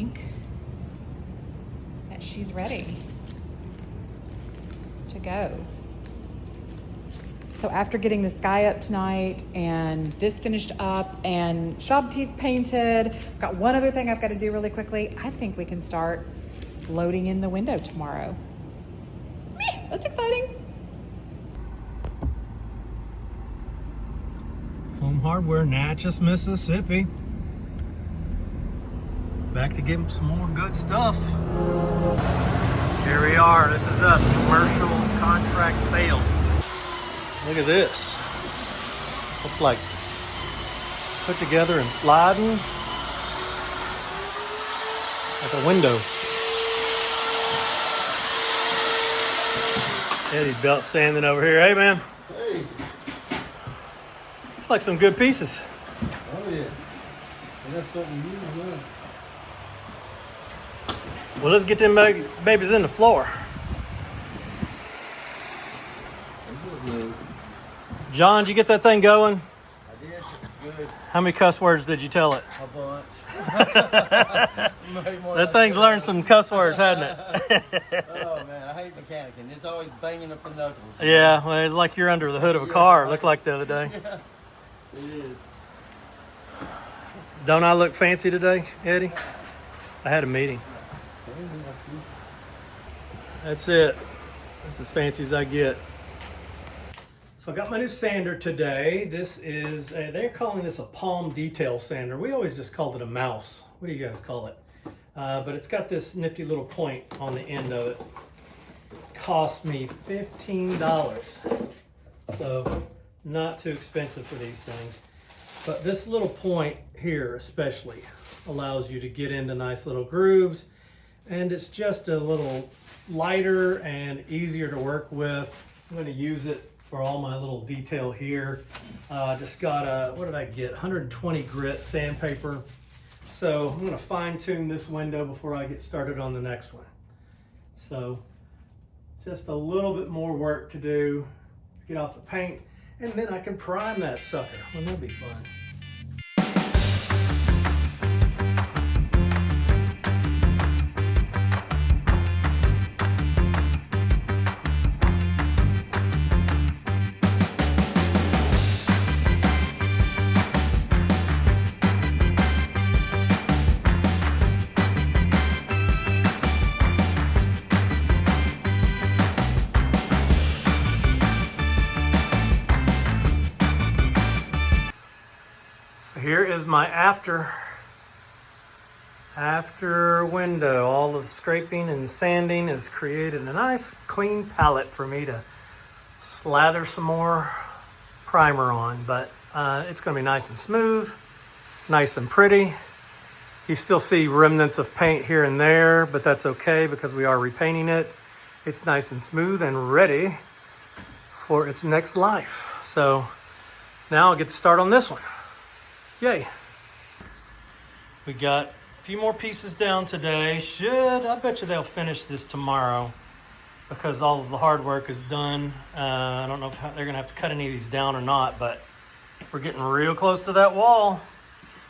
think that she's ready to go. So after getting the sky up tonight and this finished up and Shabti's painted, got one other thing I've got to do really quickly. I think we can start loading in the window tomorrow. Meh, that's exciting. Home Hardware, Natchez, Mississippi. Back to get some more good stuff. Here we are. This is us, commercial contract sales. Look at this. It's like put together and sliding like a window. Eddie's belt sanding over here. Hey, man. Hey. It's like some good pieces. Oh, yeah. And that's something new, huh? Well, let's get them babies in the floor. John, did you get that thing going? I did. Good. How many cuss words did you tell it? A bunch. That thing's learned some cuss words, hasn't it? Oh, man. I hate mechanicking. It's always banging up the knuckles. Yeah, well, it's like you're under the hood of a car, it looked like the other day. Yeah, it is. Don't I look fancy today, Eddie? I had a meeting. That's it. That's as fancy as I get. So I got my new sander today. This is, they're calling this a palm detail sander. We always just called it a mouse. What do you guys call it? But it's got this nifty little point on the end of it. Cost me $15. So not too expensive for these things. But this little point here especially allows you to get into nice little grooves. And it's just a little lighter and easier to work with. I'm going to use it for all my little detail here. Just got a, what did I get? 120 grit sandpaper. So I'm gonna fine tune this window before I get started on the next one. So just a little bit more work to do to get off the paint, and then I can prime that sucker. Wouldn't that be fun? Here is my after window. All of the scraping and sanding has created a nice clean palette for me to slather some more primer on, but it's going to be nice and smooth, nice and pretty. You still see remnants of paint here and there, but that's okay because we are repainting it. It's nice and smooth and ready for its next life. So now I'll get to start on this one. Yay. We got a few more pieces down today. I bet you they'll finish this tomorrow because all of the hard work is done. I don't know if they're gonna have to cut any of these down or not, but we're getting real close to that wall.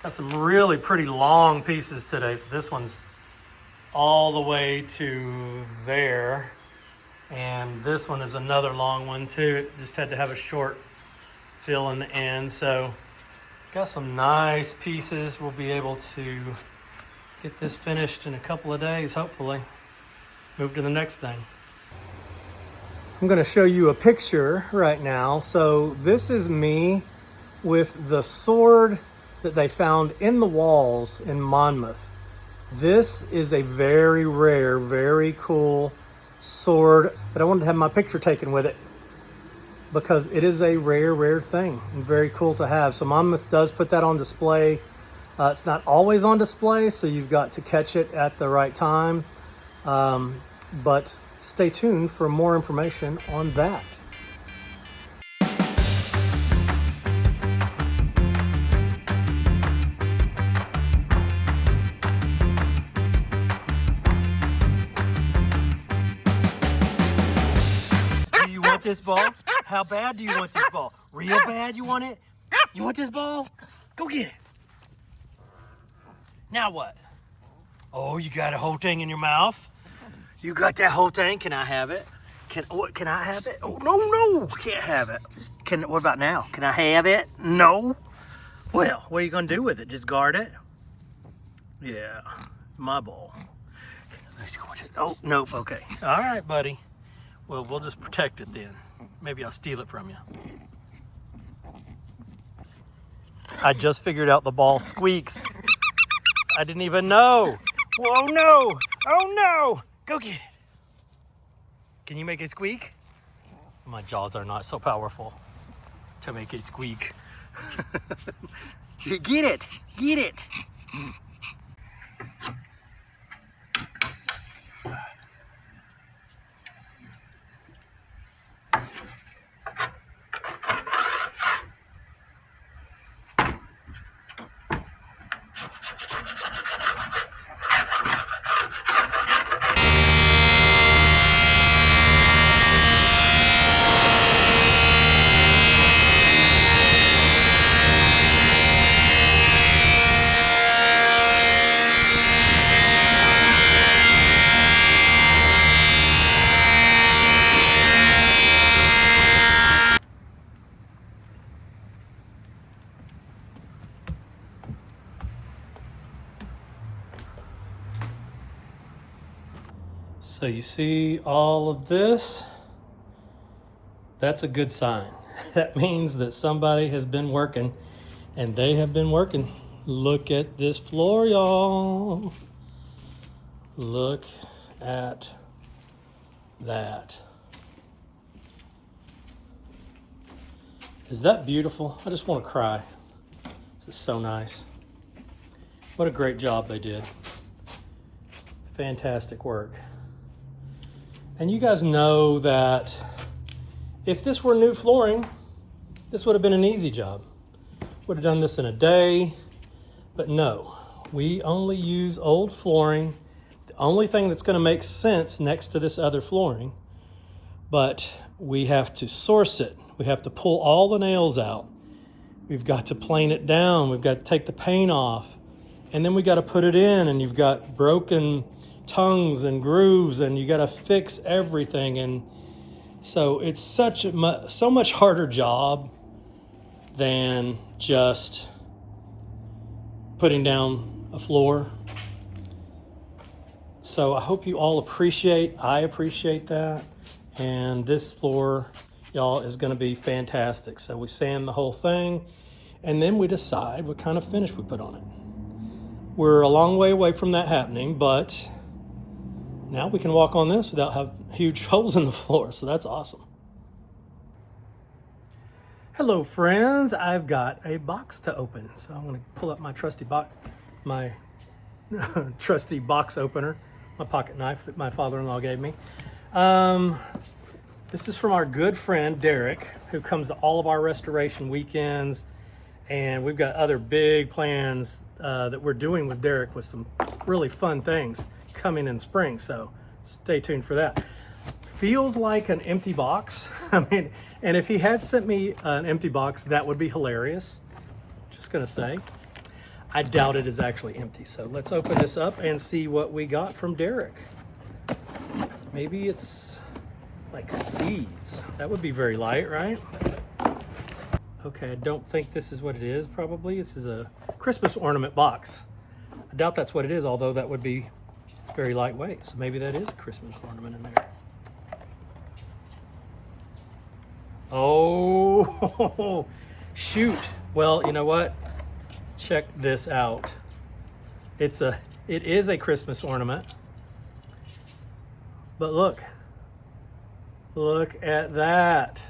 Got some really pretty long pieces today. So this one's all the way to there. And this one is another long one too. It just had to have a short fill in the end. So got some nice pieces. We'll be able to get this finished in a couple of days, hopefully. Move to the next thing. I'm going to show you a picture right now. So this is me with the sword that they found in the walls in Monmouth. This is a very rare, very cool sword, but I wanted to have my picture taken with it because it is a rare thing and very cool to have. So Monmouth does put that on display. It's not always on display, so you've got to catch it at the right time. But stay tuned for more information on that. Do you want this ball? How bad do you want this ball? Real bad you want it? You want this ball? Go get it. Now what? Oh, you got a whole thing in your mouth? You got that whole thing? Can I have it? Can I have it? Oh, no, can't have it. What about now? Can I have it? No. Well, what are you gonna do with it? Just guard it? Yeah, my ball. Let's go. Oh, nope, okay. All right, buddy. Well, we'll just protect it then. Maybe I'll steal it from you. I just figured out the ball squeaks. I didn't even know. Whoa, no. Oh, no. Go get it. Can you make it squeak? My jaws are not so powerful to make it squeak. Get it. Get it. So you see all of this? That's a good sign. That means that somebody has been working, and they have been working. Look at this floor, y'all. Look at that. Is that beautiful? I just want to cry. This is so nice. What a great job they did. Fantastic work. And you guys know that if this were new flooring, this would have been an easy job. Would have done this in a day, but no. We only use old flooring. It's the only thing that's going to make sense next to this other flooring, but we have to source it. We have to pull all the nails out. We've got to plane it down. We've got to take the paint off, and then we got to put it in, and you've got broken tongues and grooves, and you got to fix everything. And so it's so much harder job than just putting down a floor. So I hope you all I appreciate that. And this floor, y'all, is going to be fantastic. So we sand the whole thing, and then we decide what kind of finish we put on it. We're a long way away from that happening, but now we can walk on this without having huge holes in the floor. So that's awesome. Hello, friends. I've got a box to open. So I'm going to pull up my trusty box opener, my pocket knife that my father-in-law gave me. This is from our good friend, Derek, who comes to all of our restoration weekends. And we've got other big plans that we're doing with Derek with some really fun things coming in spring. So stay tuned for that. Feels like an empty box. I mean, and if he had sent me an empty box, that would be hilarious. Just gonna say. I doubt it is actually empty. So let's open this up and see what we got from Derek. Maybe it's like seeds. That would be very light, right? Okay, I don't think this is what it is, probably. This is a Christmas ornament box. I doubt that's what it is, although that would be very lightweight. So maybe that is a Christmas ornament in there. Oh, shoot. Well, you know what? Check this out. It is a Christmas ornament. But look at that.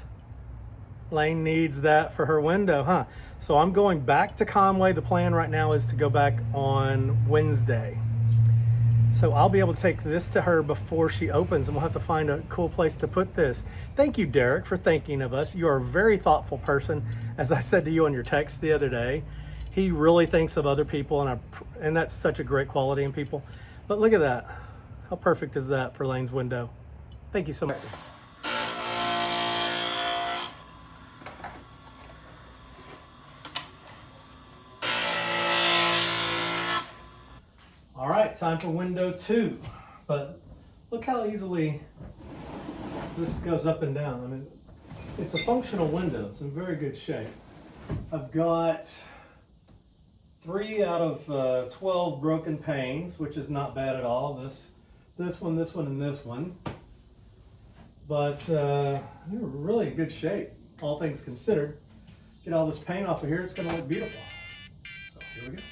Lane needs that for her window, huh? So I'm going back to Conway. The plan right now is to go back on Wednesday. So I'll be able to take this to her before she opens, and we'll have to find a cool place to put this. Thank you, Derek, for thinking of us. You are a very thoughtful person. As I said to you on your text the other day, he really thinks of other people, and that's such a great quality in people. But look at that. How perfect is that for Lane's window? Thank you so much. All right, time for window 2. But look how easily this goes up and down. I mean, it's a functional window. It's in very good shape. I've got 3 out of 12 broken panes, which is not bad at all. This one, and this one. But they're really in good shape, all things considered. Get all this paint off of here, it's gonna look beautiful. So here we go.